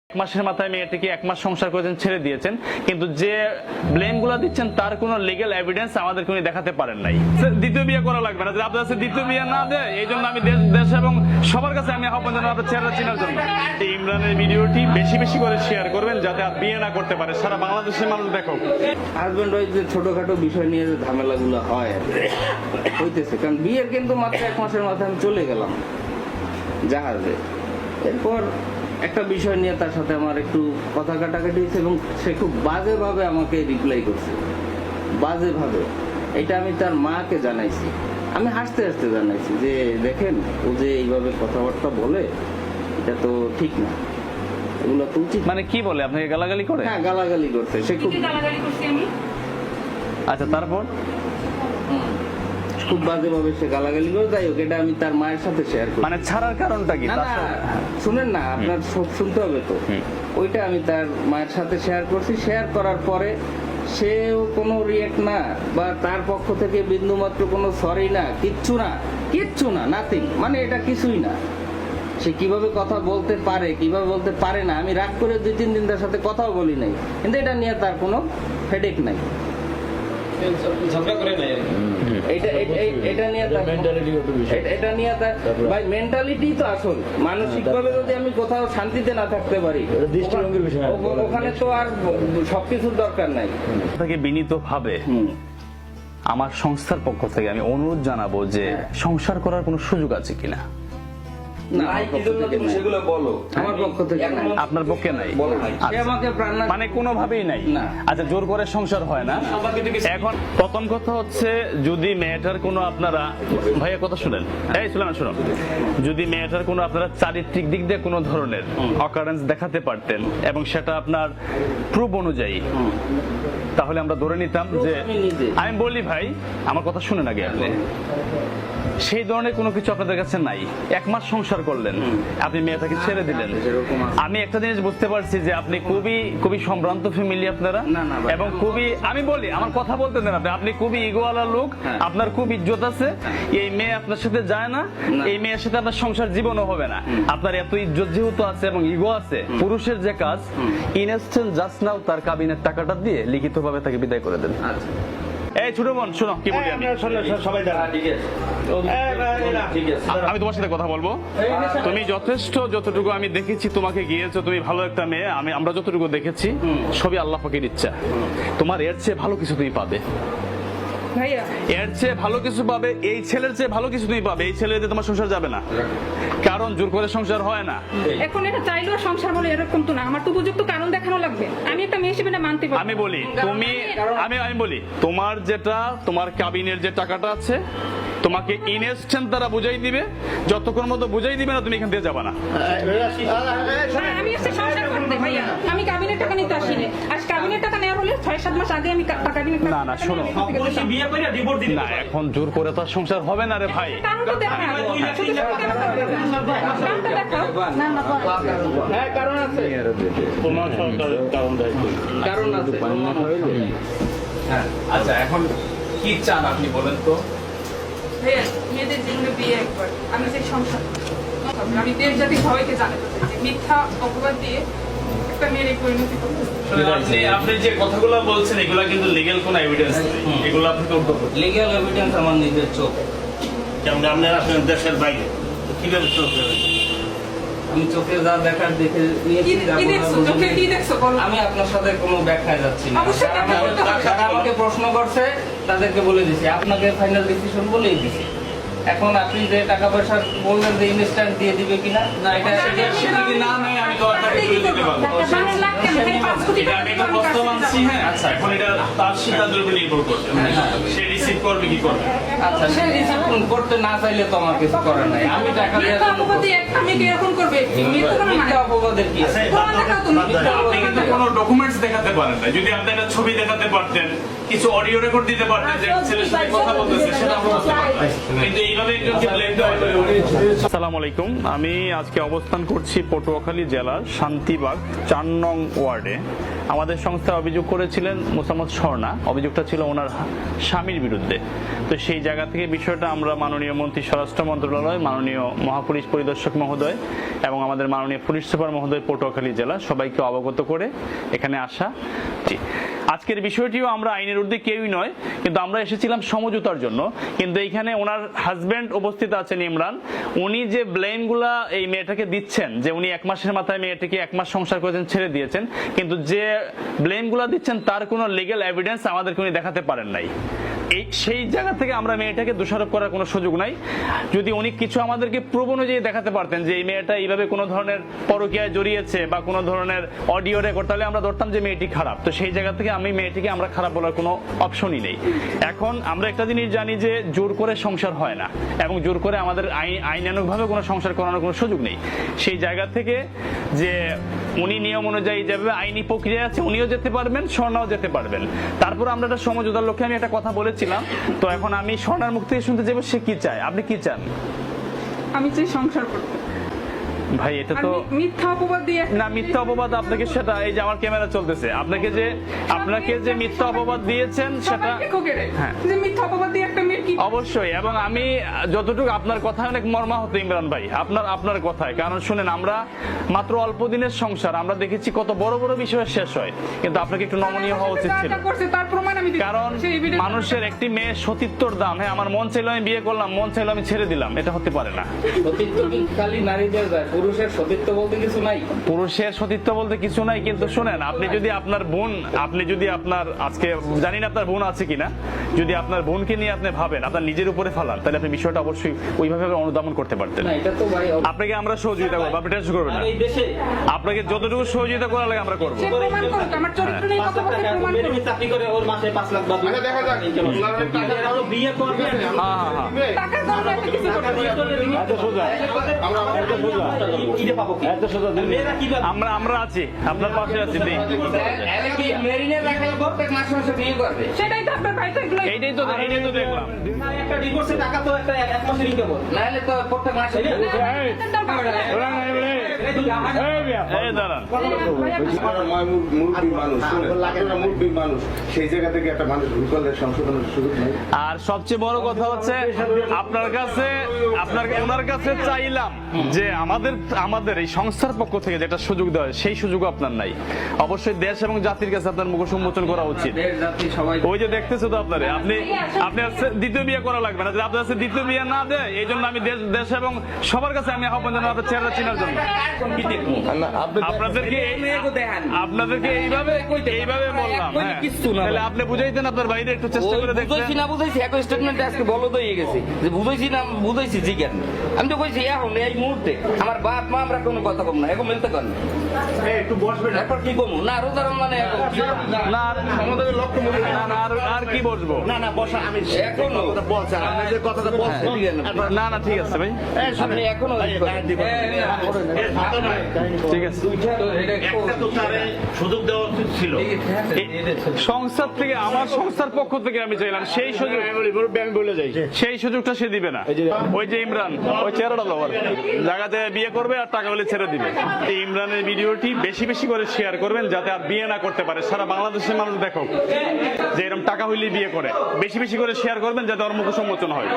এক মাসের মাথায় মেয়েটিকে 1 মাস সংসার করেছেন, ছেড়ে দিয়েছেন, কিন্তু যে ব্লেম গুলা দিচ্ছেন তার কোনো লিগ্যাল এভিডেন্স আমাদের কোনো দেখাতে পারেন নাই। দ্বিতীয় বিয়ে করা লাগবে না, যদি আপনার কাছে দ্বিতীয় বিয়ে না দেয়, এই জন্য আমি দেশ এবং সবার কাছে আমি আহ্বান জানাবো আপনার চেহারা চেনার জন্য ইমরানের ভিডিওটি বেশি বেশি করে শেয়ার করবেন, যাতে আর বিয়ে না করতে পারে, সারা বাংলাদেশের মানুষ দেখো। হাজবেন্ড ওয়াইফ যে ছোটখাটো বিষয় নিয়ে যে ঝামেলাগুলো হয় হইতেছে, কারণ বিয়ের কিন্তু মাত্র 1 মাসের মাথায় আমি চলে গেলাম জাহাজে। এরপর একটা বিষয় নিয়ে তার সাথে আমার একটু কথা কাটাকাটি হয়েছে এবং সে খুব বাজেভাবে আমাকে রিপ্লাই করছে, বাজেভাবে। এটা আমি তার মাকে জানাইছি, আমি হাসতে হাসতে জানাইছি যে দেখেন ও যে এইভাবে কথাবার্তা বলে এটা তো ঠিক না, এগুলো তো উচিত। মানে কি বলে আপনাকে গালাগালি করে? হ্যাঁ, গালাগালি করছে সে, খুব গালাগালি করছি আমি। আচ্ছা, তারপর খুব বাজেভাবে সে গালাগালি করে। যাই হোক, এটা আমি তার মায়ের সাথে শেয়ার করি। মানে ছাড়ার কারণটা কি? না না, শুনেন না, আপনার সব শুনতে হবে তো। ওইটা আমি তার মায়ের সাথে শেয়ার করছি। শেয়ার করার পরে সেও কোনো রিয়েক্ট না, বা তার পক্ষ থেকে বিন্দুমাত্র কোনো সরি না, কিচ্ছু না, নাথিং। মানে এটা কিছুই না। সে কিভাবে কথা বলতে পারে, কিভাবে বলতে পারে না, আমি রাগ করে 2-3 দিন তার সাথে কথাও বলি নাই, কিন্তু এটা নিয়ে তার কোনো হেডেক নাই। মেন্টালিটি তো আসল। মানসিকভাবে যদি আমি কোথাও শান্তিতে না থাকতে পারি, ওখানে তো আর সবকিছুর দরকার নাই। তাকে বিনীতভাবে আমার সংস্থার পক্ষ থেকে আমি অনুরোধ জানাবো যে সংসার করার কোনো সুযোগ আছে কিনা। সেগুলো বলো, আমার পক্ষ থেকে আপনার পক্ষে নাই, মানে কোনোভাবেই নাই। আচ্ছা, জোর করে সংসার হয় না। এখন প্রথম কথা হচ্ছে, যদি মেয়েটার কোনো আপনারা ভাইয়া কথা শুনেন, এই শুনলাম শুনুন, যদি মেয়েটার কোনো আপনারা চারিত্রিক দিক দিয়ে কোনো ধরনের অকারেন্স দেখাতে পারতেন এবং সেটা আপনার প্রুফ অনুযায়ী, তাহলে আমরা ধরে নিতাম যে, আমি বলি ভাই আমার কথা শুনেন আগে আপনি, সেই ধরনের কোনো কিছু আপনাদের কাছে নাই। 1 মাস সংসার করলেন, আপনি মেয়েটাকে ছেড়ে দিলেন। আমি একটা জিনিস বুঝতে পারছি যে আপনি খুবই সম্ভ্রান্ত ফ্যামিলি আপনারা, এবং খুবই, আমি বলি আমার কথা বলতে দেন আপনি খুবই ইগোওয়ালা লোক, আপনার খুব ইজ্জত আছে। এই মেয়ে আপনার সাথে যায় না, এই মেয়ের সাথে আপনার সংসার জীবনও হবে না। আপনার এত ইজ্জত যেহেতু আছে এবং ইগো আছে, পুরুষের যে কাজ, ইনস্ট্যান্ট জাস্ট নাও তার কাবিনের টাকাটা দিয়ে লিখিতভাবে তাকে বিদায় করে দেন। এই ছোট বোন শোনো কি বলি আমি, আমি তোমার সাথে কথা বলবো। তুমি যথেষ্ট, যতটুকু আমি দেখেছি তোমাকে গিয়েছো, তুমি ভালো একটা মেয়ে, আমরা যতটুকু দেখেছি সবই আল্লাহ পাকের ইচ্ছা। তোমার এর চেয়ে ভালো কিছু তুমি পাবে, এর চেয়ে ভালো কিছু পাবে, এই ছেলের চেয়ে ভালো কিছু তুমি পাবে। এই ছেলে দিয়ে তোমার সংসার যাবে না, কারণ জোর করে সংসার হয় না। এখন এটা চাইলেও সংসার বলে এরকম তো না, আমার তো উপযুক্ত কারণ দেখানো লাগবে। আমি একটা মেয়ে হিসেবে মানতে পারি। আমি বলি তুমি, আমি বলি তোমার কাবিনের যে টাকাটা আছে, তোমাকে ইনস্ট্যান্ট তারা বুঝাই দিবে। যতক্ষণ মতো বুঝাই দিবে না, তুমি এখান থেকে যাবে না। আমি এসে সংসার করতে ভাইয়া, আমি কাবিনের টাকা নিতে আসিনি। আজ কাবিনের টাকা নেওয়ার হলে 6-7 মাস আগে আমি টাকা কিনে না শোনো, না এখন জোর করে তো সংসার হবে না রে ভাই। আচ্ছা, এখন কি চান আপনি বলেন তো? মেয়েদের জীবনে বিয়ে একবার, আমি যে সংসার, আমি দেশ জাতি সবাইকে জানাতে চাই মিথ্যা অপবাদ দিয়ে একটা মেয়ের পরিণতি করতে। আপনি যে কথাগুলো বলছেন এগুলা কিন্তু লিগ্যাল কোনো এভিডেন্স নেই, এগুলো আপনি তো লিগ্যাল এভিডেন্স আমার নিজের চোখ। কেমন আপনারা আসেন দেশের বাইরে, কিভাবে চোখ আমি চোখে যা দেখার দেখে আমি আপনার সাথে কোনো ব্যাখ্যায় যাচ্ছি না। যারা আমাকে প্রশ্ন করছে তাদেরকে বলে দিছি, আপনাকে ফাইনাল ডিসিশন বলেই দিছি। এখন আপনি যে টাকা পয়সা বললেন যে ইনস্ট্যান্ট দিয়ে দিবে কিনা, না এটা যদি না নেয় আমি তো আপনাকে তুলে দিতে পারবো। আমি তো কষ্ট মানছি। হ্যাঁ, আচ্ছা, এখন এটা তার সিদ্ধান্তের উপর নির্ভর করবে, সে রিসিভ করবে কি করবে। আচ্ছা, সে রিসিভ করতে না চাইলে তো আমার কিছু করার নাই। আমি টাকা দিয়ে আমি কি এরকম করবে? মিথ্যা অপবাদের কি আছে? আপনি কিন্তু কোনো ডকুমেন্টস দেখাতে পারেন না। যদি আপনি একটা ছবি দেখাতে পারতেন, কিছু অডিও রেকর্ড দিতে পারতেন যে ছেলের সাথে কথা বলতেছে, সেটা আমরা বুঝতে পারতাম। কিন্তু এইভাবে একজনকে ব্লেম দেওয়া হয়। আসসালামু আলাইকুম, আমি আজকে অবস্থান করছি পটুয়াখালী জেলার শান্তিবাগ 4 নং ওয়ার্ডে। আমাদের সংস্থা অভিযোগ অভিযোগ করেছিলেন মোসাম্মদ স্বর্ণা, অভিযোগটা ছিল ওনার স্বামীর বিরুদ্ধে। তো সেই জায়গা থেকে বিষয়টা আমরা মাননীয় মন্ত্রী স্বরাষ্ট্র মন্ত্রণালয়, মাননীয় মহাপুলিশ পরিদর্শক মহোদয় এবং আমাদের মাননীয় পুলিশ সুপার মহোদয় পটুয়াখালী জেলা সবাইকে অবগত করে এখানে আসা। আজকের বিষয়টিও আমরা আইনের ঊর্ধ্বে কেউই নয়, কিন্তু আমরা এসেছিলাম সমঝোতার জন্য। কিন্তু এইখানে ওনার হাজবেন্ড উপস্থিত আছেন ইমরান, উনি যে ব্লেমগুলা এই মেয়েটাকে দিচ্ছেন যে উনি 1 মাসের মাথায় মেয়েটাকে 1 মাস সংসার করেছেন, ছেড়ে দিয়েছেন, কিন্তু যে ব্লেমগুলা দিচ্ছেন তার কোনো লিগ্যাল এভিডেন্স আমাদেরকে উনি দেখাতে পারেন নাই। সেই জায়গা থেকে আমরা মেয়েটাকে দোষারোপ করার কোনো সুযোগ নাই। যদি উনি কিছু আমাদেরকে প্রুফ অনুযায়ী দেখাতে পারতেন যে এই মেয়েটা এইভাবে কোনো ধরনের পরকীয়ায় জড়িয়েছে বা কোনো ধরনের অডিও রেকর্ড, তাহলে আমরা ধরতাম যে মেয়েটি খারাপ। তো সেই জায়গা থেকে আমি মেয়েটিকে আমরা খারাপ বলার কোনো অপশনই নেই। এখন আমরা একটা জিনিস জানি যে জোর করে সংসার হয় না এবং জোর করে আমাদের আইনানুগভাবে কোনো সংসার করানোর কোনো সুযোগ নেই। সেই জায়গা থেকে যে উনি নিয়ম অনুযায়ী যেভাবে আইনি প্রক্রিয়া আছে উনিও যেতে পারবেন, স্বর্ণাও যেতে পারবেন। তারপর আমরা একটা সমঝোতার লক্ষ্যে আমি একটা কথা বলেছিলাম। তো এখন আমি স্বর্ণার মুখ থেকে শুনতে চাইবো সে কি চায়। আপনি কি চান? আমি চাই সংসার করতে। ভাই এটা তো মিথ্যা অপবাদ দিয়ে না, মিথ্যা অপবাদ আপনাকে, সেটা এই যে আমার ক্যামেরা চলতেছে, আপনাকে যে মিথ্যা অপবাদ দিয়েছেন সেটা হ্যাঁ যে মিথ্যা অপবাদ দিয়ে একটা মেয়ে কি অবশ্যই। এবং আমি যতটুকু আপনার কথায় অনেক মর্মাহত ইমরান ভাই, আপনার কথায়। কারণ শুনেন, আমরা মাত্র অল্প দিনের সংসার, আমরা দেখেছি কত বড় বড় বিষয় শেষ হয়, কিন্তু আপনাকে একটু নমনীয় হওয়া উচিত ছিল। তার প্রমাণ আমি দিতে কারণ পারি। সেই evidence- মানুষের একটি মেয়ে সতীত্বর দাম। হ্যাঁ, আমার মন চাইলো আমি বিয়ে করলাম, মন চাইলো আমি ছেড়ে দিলাম, এটা হতে পারে না। সতীত্ব কি খালি নারীদের যায়? পুরুষের সতীত্ব বলতে কিছু নাই? পুরুষের সতীত্ব বলতে কিছু নাই, কিন্তু শোনেন, আপনি যদি আপনার আজকে জানি না আপনার বোন আছে কিনা, যদি আপনার বোনকে নিয়ে আপনি ভাবেন, আপনার নিজের উপরে ফালান, তাহলে আপনি বিষয়টা অবশ্যই ওইভাবে অনুধাবন করতে পারতেন। না, এটা তো ভাই আপনাকে আমরা সহযোগিতা করবো, আপনি টেনশন করবেন না। আপনাকে যতটুকু সহযোগিতা করা লাগে আমরা করবো। সে প্রমাণ করুক, আমার চরিত্র নিয়ে কথা বলতে প্রমাণ করুক। চাকরি করে ওর মাসে 5 লাখ বা 2 লাখ দেখা যাক বিয়ে করবে। হ্যাঁ টাকার কারণে একটা কিছু করতে পারি। এত সোজা, কি পাবো কি? এত সোজা। মেয়েরা কি পাবে? আমরা আছি, আপনার পাশে আছি। এরা কি মেরিনে রাখলে প্রত্যেক মাসে মাসে বিয়ে করবে? সেটাই তো আপনার ভাই থাকলে এইটাই তো দেখলাম। একটা ডিভোর্সের টাকা তো একটা 1 মাসের ইনকাম হয়। নাহলে তো প্রত্যেক মাসে এই দাঁড়ান, মুরব্বী মানুষ, আপনারা মুরব্বী মানুষ, সেই জায়গা থেকে একটা মানুষ ভুল করলে সংশোধনের সুযোগ নেই। আর সবচেয়ে বড় কথা হচ্ছে ওনার কাছে চাইলাম যে আমাদের এই সংস্থার পক্ষ থেকে যেটা সুযোগ দেওয়া হয় সেই সুযোগও আপনার নাই। অবশ্যই দেশ এবং জাতির কাছে আপনার মুখ উন্মোচন করা উচিত। দেশ জাতি সবাই ওই যে দেখতেছো তো আপনি দ্বিতীয় বিয়ে করা লাগবে না। যদি আপনার কাছে দ্বিতীয় বিয়ে না দেয়, এই জন্য আমি দেশ এবং সবার কাছে আমি আহ্বান জানাবো আপনার চেহারা চেনার জন্য। আপনাদেরকে এইভাবে বললাম। হ্যাঁ, তাহলে আপনি বুঝাইতেন আপনার বাইরে একটু চেষ্টা করে দেখতেন। বুঝাইছি না বুঝাইছি একই স্টেটমেন্টে আজকে বলদ হয়ে গেছে যে বুঝাইছি না বুঝাইছি জিজ্ঞান আমি তো কইছি এখন এই মুহূর্তে আমার বাপ মা আমরা কোনো কথা কম না, এখন মিলতে করেন একটু বসবেন। এরপর কি কমু না রোজার মানে এখন কি না আমাদের লক্ষ্য আর কি বসবো না না বসা, আমি এখনো বলছেন আপনি যে কথাটা বলছেন। না ঠিক আছে ভাই, আপনি এখনো ঠিক আছে। একটা তো তারে সুযোগ দেওয়া উচিত ছিল। সংস্থার থেকে, আমার সংস্থার পক্ষ থেকে আমি চাইলাম সেই সুযোগ, আমি বলে যাই সেই সুযোগটা সে দিবে না। ওই যে ইমরান, ওই চেহারাটা লবার জায়গাতে বিয়ে করবে আর টাকা হলে ছেড়ে দিবে। এই ইমরানের ভিডিওটি বেশি করে শেয়ার করবেন যাতে আর বিয়ে না করতে পারে। সারা বাংলাদেশের মানুষ দেখো যে এরকম টাকা হইলে বিয়ে করে। বেশি করে শেয়ার করবেন যাতে ওর মুখ সম্মোচন হয়।